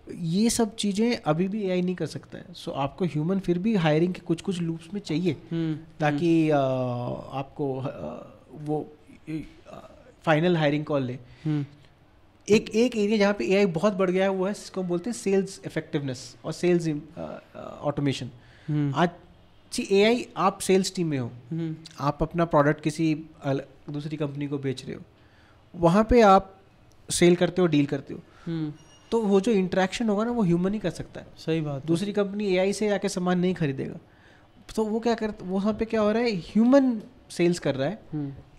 Speaker 2: ये सब चीज़ें अभी भी एआई नहीं कर सकता है। सो आपको ह्यूमन फिर भी हायरिंग के कुछ लूप्स में चाहिए, ताकि आपको वो फाइनल हायरिंग कॉल ले। एक एरिया जहाँ पे एआई बहुत बढ़ गया है वो है जिसको बोलते हैं सेल्स इफेक्टिवनेस और सेल्स ऑटोमेशन। आज एआई, आप सेल्स टीम में हो, आप अपना प्रोडक्ट किसी दूसरी कंपनी को बेच रहे हो, वहाँ पे आप सेल करते हो, डील करते हो, तो वो जो इंटरेक्शन होगा ना वो ह्यूमन ही कर सकता है।
Speaker 3: सही बात।
Speaker 2: दूसरी कंपनी एआई से आके सामान नहीं खरीदेगा। तो वो क्या करता, वो वहाँ पे क्या हो रहा है, ह्यूमन सेल्स कर रहा है,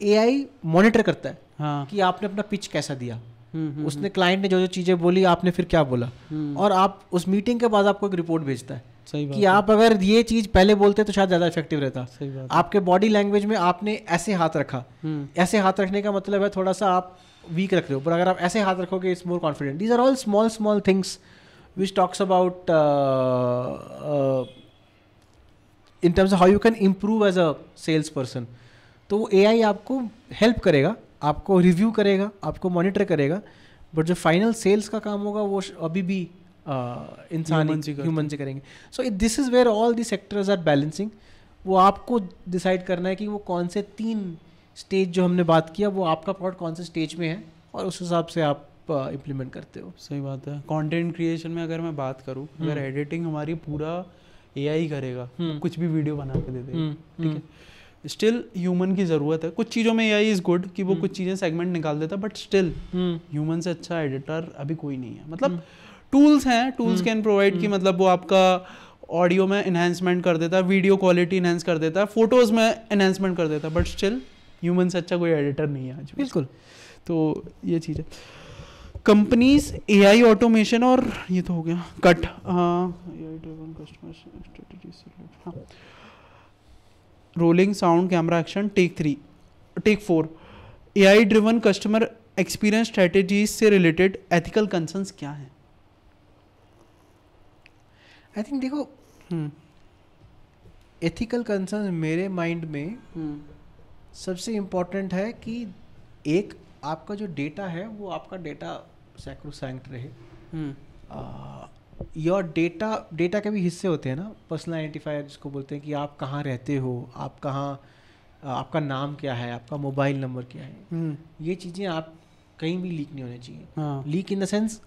Speaker 2: एआई मॉनिटर करता है कि आपने अपना पिच कैसा दिया, उसने क्लाइंट ने जो जो चीज़ें बोली आपने फिर क्या बोला, और आप उस मीटिंग के बाद आपको एक रिपोर्ट भेजता है कि आप अगर ये चीज़ पहले बोलते तो शायद ज़्यादा इफेक्टिव रहता। आपके बॉडी लैंग्वेज में आपने ऐसे हाथ रखा, ऐसे हाथ रखने का मतलब है थोड़ा सा आप वीक रख रहे हो, पर अगर आप ऐसे हाथ रखोगे it's more confident. These are all small things which talks about in terms of how you can improve as a sales person. तो वो एआई आपको हेल्प करेगा, आपको रिव्यू करेगा, आपको मॉनिटर करेगा, बट जो फाइनल सेल्स का काम होगा वो अभी भी इंसान ह्यूमन से करेंगे। So this is where all the sectors are balancing. वो आपको डिसाइड करना है कि वो कौन से 3 स्टेज जो हमने बात किया वो आपका प्रोडक्ट कौन से स्टेज में है और उस हिसाब से आप इम्प्लीमेंट करते हो।
Speaker 3: सही बात है। कंटेंट क्रिएशन में अगर मैं बात करूँ, अगर एडिटिंग हमारी पूरा एआई करेगा, कुछ भी वीडियो बना के दे देगा, ठीक है, स्टिल ह्यूमन की ज़रूरत है। कुछ चीज़ों में एआई इज़ गुड कि वो कुछ चीज़ें सेगमेंट निकाल देता है, बट स्टिल ह्यूमन से अच्छा एडिटर अभी कोई नहीं है। मतलब टूल्स हैं, टूल्स कैन प्रोवाइड कि मतलब वो आपका ऑडियो में इन्हेंसमेंट कर देता है, वीडियो क्वालिटी इन्हेंस कर देता है, फोटोज़ में इन्हेंसमेंट कर देता है, बट स्टिल ह्यूमन से अच्छा कोई एडिटर नहीं है आज।
Speaker 2: बिल्कुल। तो
Speaker 3: ये चीज़ है। कंपनीज एआई ऑटोमेशन, और ये तो हो गया cut, AI driven customer strategy, हाँ, rolling sound camera action, take 4, AI driven customer experience strategies से रिलेटेड एथिकल कंसर्न्स क्या हैं?
Speaker 2: आई थिंक देखो, एथिकल कंसर्न मेरे माइंड में सबसे इम्पोर्टेंट है कि एक आपका जो डेटा है वो आपका डेटा सैक्रोसैंक्ट रहे। योर डेटा के भी हिस्से होते हैं ना, पर्सनल आइडेंटिफायर जिसको बोलते हैं कि आप कहाँ रहते हो, आप कहाँ, आपका नाम क्या है, आपका मोबाइल नंबर क्या है, ये चीज़ें आप कहीं भी लीक नहीं होनी चाहिए। लीक इन द सेंस,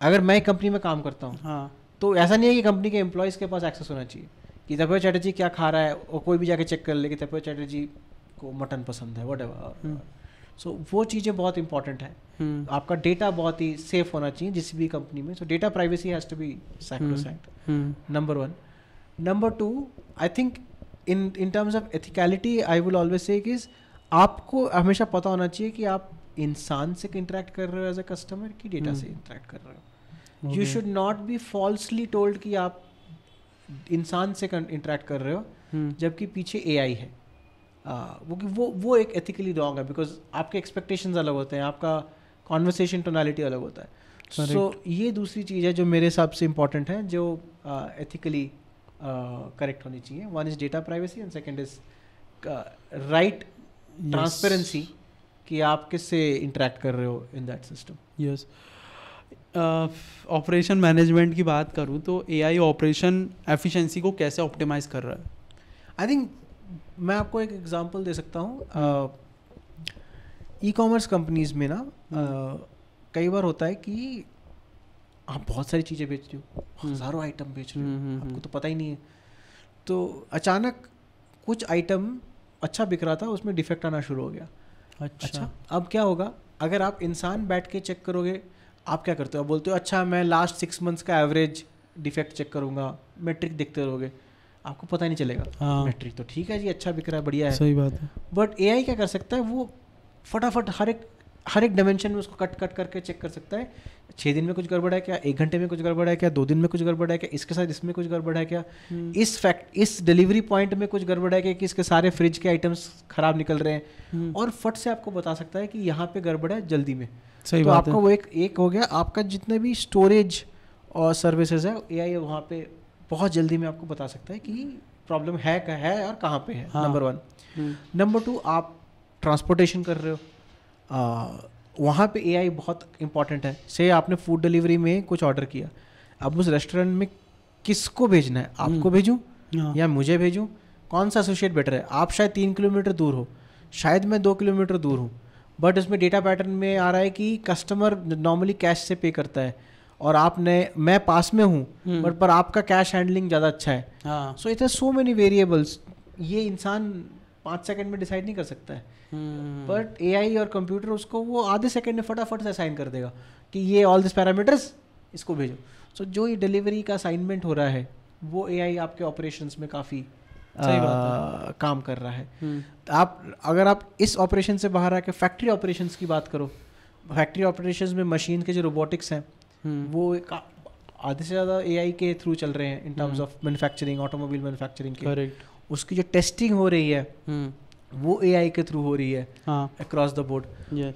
Speaker 2: अगर मैं कंपनी में काम करता हूँ तो ऐसा नहीं है कि कंपनी के एम्प्लॉयज़ के पास एक्सेस होना चाहिए कि तपेय चैटर्जी क्या खा रहा है और कोई भी जाके चेक कर ले कि तपेय चैटर्जी को मटन पसंद है, व्हाटएवर। सो वो चीज़ें बहुत इंपॉर्टेंट है। आपका डेटा बहुत ही सेफ होना चाहिए जिस भी कंपनी में। So data privacy has to be sacrosanct, number 1। Number 2, I think in terms of ethicality I will always say कि आपको हमेशा पता होना चाहिए कि आप इंसान से इंटरेक्ट कर रहे हो एज अ कस्टमर कि डेटा से इंटरेक्ट कर रहे हो। You should not be falsely told कि आप इंसान से इंटरेक्ट कर रहे हो जबकि पीछे एआई है। वो एक एथिकली रॉन्ग है, बिकॉज आपके एक्सपेक्टेशंस अलग होते हैं, आपका कॉन्वर्सेशन टोनालिटी अलग होता है। सो ये दूसरी चीज़ है जो मेरे हिसाब से इम्पॉर्टेंट है, जो एथिकली करेक्ट होनी चाहिए। 1 is data privacy and 2nd is right transparency कि आप किससे इंटरेक्ट कर रहे हो in that system.
Speaker 3: Yes. Operation management की बात करूँ तो एआई ऑपरेशन एफिशिएंसी को कैसे ऑप्टिमाइज कर रहा है?
Speaker 2: आई थिंक मैं आपको एक एग्जांपल दे सकता हूँ। ई कॉमर्स कंपनीज में ना कई बार होता है कि आप बहुत सारी चीज़ें बेच रहे हो, हज़ारों आइटम बेच रहे हो, आपको तो पता ही नहीं है। तो अचानक कुछ आइटम अच्छा बिक रहा था, उसमें डिफेक्ट आना शुरू हो गया। अच्छा, अब क्या होगा? अगर आप इंसान बैठ के चेक करोगे, आप क्या करते हो? आप बोलते हो अच्छा मैं लास्ट 6 मंथ्स का एवरेज डिफेक्ट चेक करूँगा, मेट्रिक देखते रहोगे, आपको पता ही नहीं चलेगा। मेट्रिक तो ठीक है जी, अच्छा बिक रहा है, बढ़िया है,
Speaker 3: सही बात है।
Speaker 2: बट एआई क्या कर सकता है? वो फटाफट हर एक डायमेंशन में उसको कट करके चेक कर सकता है। 6 दिन में कुछ गड़बड़ है क्या, 1 घंटे में कुछ गड़बड़ है क्या, 2 दिन में कुछ गड़बड़ है क्या, इसके साथ इसमें कुछ गड़बड़ है क्या, इस डिलीवरी पॉइंट में कुछ गड़बड़ है क्या, कि इसके सारे फ्रिज के आइटम्स खराब निकल रहे हैं, और फट से आपको बता सकता है कि यहाँ पे गड़बड़ है, जल्दी में।
Speaker 3: सही
Speaker 2: तो
Speaker 3: बात
Speaker 2: आपका वो एक हो गया। आपका जितने भी स्टोरेज और सर्विसेज है, एआई वहाँ पे बहुत जल्दी में आपको बता सकता है कि प्रॉब्लम है और कहाँ पे है। नंबर 1। नंबर 2, आप ट्रांसपोर्टेशन कर रहे हो, वहाँ पे एआई बहुत इंपॉर्टेंट है। से आपने फूड डिलीवरी में कुछ ऑर्डर किया, अब उस रेस्टोरेंट में किसको भेजना है, आपको भेजूँ या मुझे भेजूँ, कौन सा एसोसिएट बेटर है? आप शायद 3 किलोमीटर दूर हो, शायद मैं 2 किलोमीटर दूर हूँ, बट उसमें डेटा पैटर्न में आ रहा है कि कस्टमर नॉर्मली कैश से पे करता है और आपने मैं पास में हूँ बट पर आपका कैश हैंडलिंग ज़्यादा अच्छा है. So it has so many variables. ये इंसान 5 सेकंड में डिसाइड नहीं कर सकता है, बट एआई और कंप्यूटर उसको वो आधे सेकंड में फटाफट से असाइन कर देगा कि ये ऑल दिस पैरामीटर्स इसको भेजो. सो जो ये डिलीवरी का असाइनमेंट हो रहा है वो एआई आपके ऑपरेशंस में काफ़ी काम कर रहा है. अगर आप इस ऑपरेशन से बाहर आके फैक्ट्री ऑपरेशंस की बात करो, फैक्ट्री ऑपरेशंस में मशीन के जो रोबोटिक्स हैं वो आधे से ज़्यादा एआई के थ्रू चल रहे हैं इन terms of manufacturing, automobile manufacturing के. करेक्ट. उसकी जो टेस्टिंग हो रही है वो एआई के थ्रू हो रही है अक्रॉस द बोर्ड.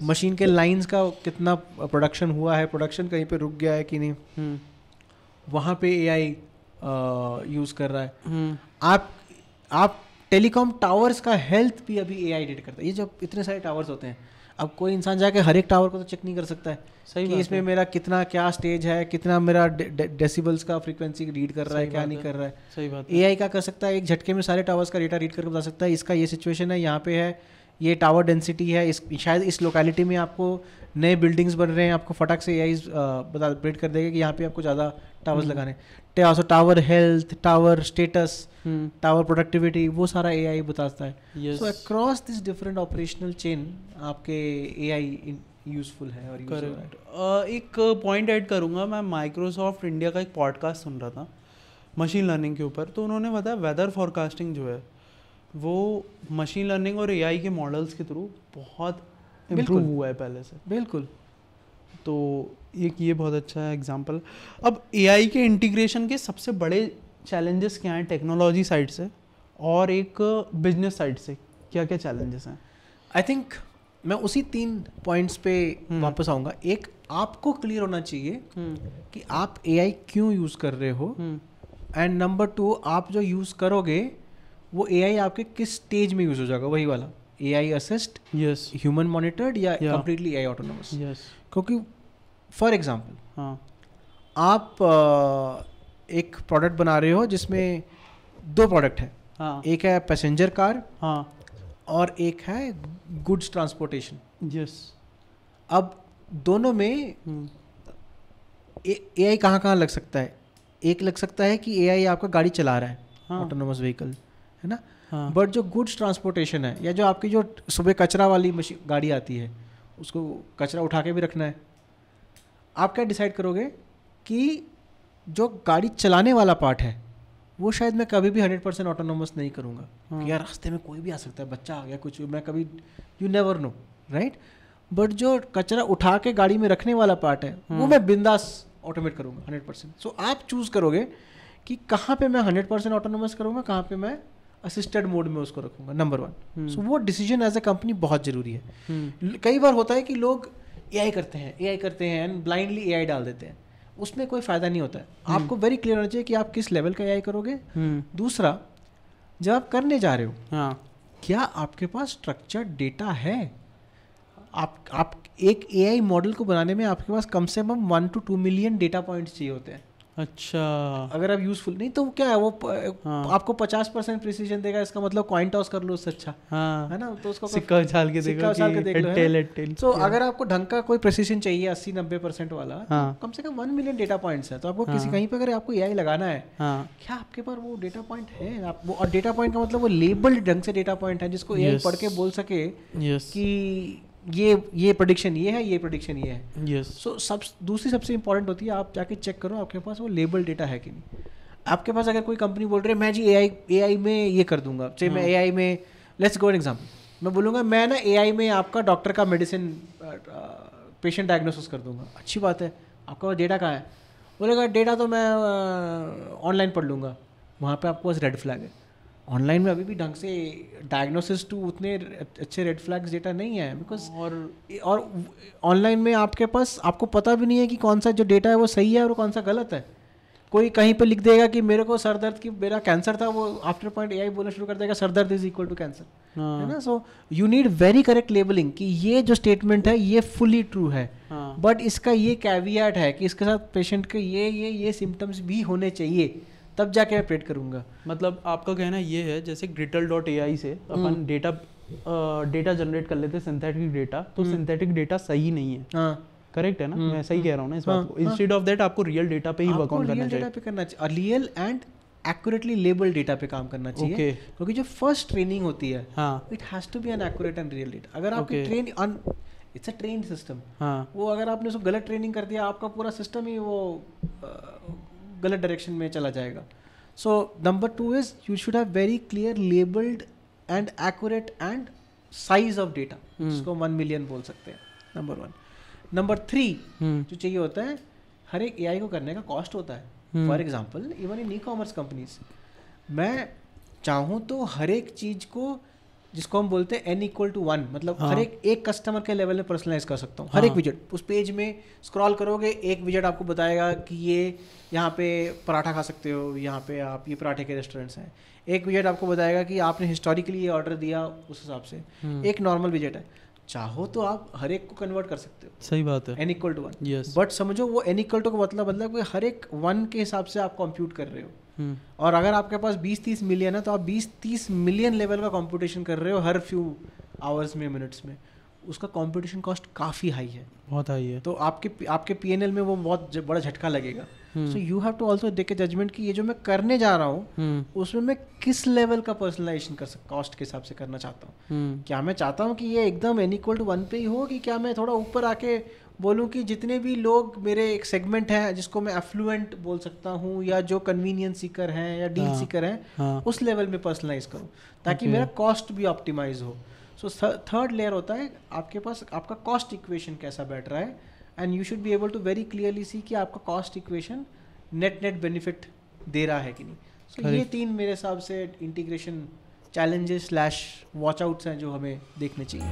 Speaker 2: मशीन के लाइंस का कितना प्रोडक्शन हुआ है, प्रोडक्शन कहीं पे रुक गया है कि नहीं, वहाँ पे एआई यूज़ कर रहा है. आप टेलीकॉम टावर्स का हेल्थ भी अभी एआई डिटेक्ट करता है. ये जो इतने सारे टावर्स होते हैं, अब कोई इंसान जाके हर एक टावर को तो चेक नहीं कर सकता है सही कि इसमें मेरा कितना क्या स्टेज है, कितना मेरा डेसिबल्स का फ्रीक्वेंसी रीड कर रहा है, क्या नहीं कर रहा है. सही बात. एआई क्या कर सकता है, एक झटके में सारे टावर्स का डेटा रीड करके बता सकता है इसका ये सिचुएशन है, यहाँ पे है, ये टावर डेंसिटी है, शायद इस लोकेलिटी में आपको नए बिल्डिंग्स बन रहे हैं, आपको फटाक से एआई प्रेडिक्ट कर देगा कि यहाँ पे आपको ज़्यादा टावर्स लगाने. Tower health, tower status, tower productivity, वो सारा एआई बताता है. So across this different operational chain आपके एआई यूजफुल है. और करेक्ट.
Speaker 3: एक पॉइंट ऐड करूँगा, मैं माइक्रोसॉफ्ट इंडिया का एक पॉडकास्ट सुन रहा था मशीन लर्निंग के ऊपर, तो उन्होंने बताया वेदर फॉरकास्टिंग जो है वो मशीन लर्निंग और एआई के मॉडल्स के थ्रू बहुत इम्प्रूव हुआ है पहले से.
Speaker 2: बिल्कुल.
Speaker 3: तो ये बहुत अच्छा है एग्जांपल. अब एआई के इंटीग्रेशन के सबसे बड़े चैलेंजेस क्या हैं टेक्नोलॉजी साइड से, और एक बिजनेस साइड से क्या क्या चैलेंजेस हैं?
Speaker 2: आई थिंक मैं उसी 3 पॉइंट्स पे वापस आऊँगा. एक, आपको क्लियर होना चाहिए कि आप एआई क्यों यूज़ कर रहे हो, एंड नंबर 2, आप जो यूज़ करोगे वो एआई आपके किस स्टेज में यूज़ हो जाएगा. वही वाला AI assist,
Speaker 3: yes,
Speaker 2: human monitored या कंप्लीटली एआई ऑटोनोमस. क्योंकि फॉर एग्जांपल आप एक प्रोडक्ट बना रहे हो जिसमें 2 प्रोडक्ट है. एक है पैसेंजर कार और एक है गुड्स ट्रांसपोर्टेशन.
Speaker 3: यस.
Speaker 2: अब दोनों में एआई कहाँ लग सकता है. एक लग सकता है कि एआई आपका गाड़ी चला रहा है, ऑटोनोमस व्हीकल है ना. बट जो गुड्स ट्रांसपोर्टेशन है, या जो आपकी जो सुबह कचरा वाली गाड़ी आती है, उसको कचरा उठा के भी रखना है, आप क्या डिसाइड करोगे कि जो गाड़ी चलाने वाला पार्ट है वो शायद मैं कभी भी 100% ऑटोनोमस नहीं करूँगा. यार रास्ते में कोई भी आ सकता है, बच्चा आ गया, कुछ, मैं कभी, you never know, right. But जो कचरा उठा के गाड़ी में रखने वाला पार्ट है वो मैं बिंदास ऑटोमेट करूँगा 100%. सो आप चूज़ करोगे कि कहाँ पे मैं 100% ऑटोनोमस करूँगा, कहाँ पे मैं असिस्टेड मोड में उसको रखूँगा. नंबर 1. सो वो डिसीजन एज ए कंपनी बहुत ज़रूरी है. कई बार होता है कि लोग एआई करते हैं एंड ब्लाइंडली एआई डाल देते हैं, उसमें कोई फ़ायदा नहीं होता है. आपको वेरी क्लियर होना चाहिए कि आप किस लेवल का एआई करोगे. दूसरा, जब आप करने जा रहे हो, क्या आपके पास स्ट्रक्चर्ड डेटा है. आप एक एआई मॉडल को बनाने में आपके पास कम से कम 1 to 2 मिलियन डेटा पॉइंट्स चाहिए होते हैं.
Speaker 3: अच्छा.
Speaker 2: अगर आप यूजफुल नहीं तो क्या है वो आपको 50% प्रिसीजन देगा, इसका मतलब कॉइन टॉस कर लो उससे अच्छा, है ना. तो उसको
Speaker 3: सिक्का उछाल के देख लो.
Speaker 2: तो अगर आपको ढंग का कोई प्रिसीजन चाहिए 80-90% वाला, तो कम से कम 1 मिलियन डेटा पॉइंट्स है. तो आपको किसी कहीं पे अगर आपको एआई लगाना है, क्या आपके पास वो डेटा पॉइंट है. आप वो, और डेटा पॉइंट का मतलब वो लेबल्ड ढंग से डेटा पॉइंट है जिसको एआई पढ़ के बोल सके कि ये प्रेडिक्शन ये है, ये प्रेडिक्शन ये है.
Speaker 3: यस.
Speaker 2: सो दूसरी सबसे इंपॉर्टेंट होती है, आप जाके चेक करो आपके पास वो लेबल डेटा है कि नहीं. आपके पास अगर कोई कंपनी बोल रही है मैं जी एआई में ये कर दूंगा, चाहे मैं एआई में, लेट्स गो एन एग्जांपल, मैं बोलूँगा मैं ना एआई में आपका डॉक्टर का मेडिसिन पेशेंट डायग्नोसिस कर दूंगा. अच्छी बात है. आपका पास डेटा कहाँ है. बोलेगा डेटा तो मैं ऑनलाइन पढ़ लूँगा. वहाँ पर आपको बस रेड फ्लैग है. ऑनलाइन में अभी भी ढंग से डायग्नोसिस टू उतने अच्छे रेड फ्लैग्स डेटा नहीं है, बिकॉज और ऑनलाइन में आपके पास, आपको पता भी नहीं है कि कौन सा जो डेटा है वो सही है और कौन सा गलत है. कोई कहीं पे लिख देगा कि मेरे को सर दर्द की, मेरा कैंसर था, वो आफ्टर पॉइंट एआई बोलना शुरू कर देगा सर दर्द इज इक्वल टू कैंसर, है ना. So you need very correct labelling कि ये जो स्टेटमेंट है ये फुली ट्रू है, बट इसका ये कैविएट है कि इसके साथ पेशेंट के ये सिम्टम्स भी होने चाहिए, तब जाके मैं प्रेड करूँगा.
Speaker 3: मतलब आपका कहना ये है जैसे Grittle.ai से अपन डेटा डेटा जनरेट कर लेते सिंथेटिक डेटा, तो सिंथेटिक डेटा सही नहीं है, करेक्ट है ना, मैं सही कह रहा हूँ ना इस बात को, इंस्टेड ऑफ दैट आपको रियल डेटा पे ही वर्क ऑन करना चाहिए,
Speaker 2: real and accurately label data पे काम करना चाहिए, क्योंकि जो फर्स्ट ट्रेनिंग होती है it has to be an accurate and real data. अगर आपकी train it's a train system, वो अगर आपने उसको गलत ट्रेनिंग कर दिया आपका पूरा सिस्टम ही वो गलत डायरेक्शन में चला जाएगा। So number 2 is you should have very clear labelled and accurate and size of data, जिसको 1 मिलियन बोल सकते हैं, नंबर 1। नंबर 3 जो चाहिए होता है, हर एक AI को करने का कॉस्ट होता है। For example even in e-commerce companies, मैं चाहूँ तो हर एक चीज़ को, जिसको हम बोलते हैं n=1, मतलब हर एक कस्टमर के लेवल में पर्सनलाइज कर सकता हूँ। हर एक विजेट उस पेज में स्क्रॉल करोगे, एक विजेट आपको बताएगा कि ये यहाँ पे पराठा खा सकते हो, यहाँ पे आप ये पराठे के रेस्टोरेंट्स हैं। एक विजेट आपको बताएगा कि आपने हिस्टोरिकली ये ऑर्डर दिया, उस हिसाब से एक नॉर्मल विजेट है। चाहो तो आप हर एक को कन्वर्ट कर सकते हो,
Speaker 3: सही बात है,
Speaker 2: n=1। yes. बट समझो वो n=2 का मतलब हर एक 1 के हिसाब से आप कंप्यूट कर रहे हो। और अगर आपके पास 20-30 मिलियन है तो आप 20-30 मिलियन लेवल का कंप्यूटेशन कर रहे हो हर फ्यू आवर्स में, मिनट्स में, उसका कंप्यूटेशन कॉस्ट काफ़ी हाई है,
Speaker 3: बहुत हाई है।
Speaker 2: तो आपके PNL में वो बहुत बड़ा झटका लगेगा। So you have to also take a judgement कि ये जो मैं करने जा रहा हूँ उसमें मैं किस लेवल का पर्सनलाइजेशन कर सकता, कॉस्ट के हिसाब से करना चाहता हूँ। क्या मैं चाहता हूँ कि ये एकदम n=1 पे ही हो, कि क्या मैं थोड़ा ऊपर आके बोलूँ कि जितने भी लोग मेरे एक सेगमेंट है जिसको मैं एफ्लुएंट बोल सकता हूँ, या जो कन्वीनियंस सीकर हैं या डील सीकर हैं, उस लेवल में पर्सनलाइज करूँ ताकि मेरा कॉस्ट भी ऑप्टिमाइज हो। सो थर्ड लेयर होता है आपके पास आपका कॉस्ट इक्वेशन कैसा बैठ रहा है, and you should be able to very clearly see कि आपका कॉस्ट इक्वेशन नेट बेनिफिट दे रहा है कि नहीं। सो ये 3 मेरे हिसाब से इंटीग्रेशन चैलेंजेस / वॉच आउट्स हैं जो हमें देखने चाहिए।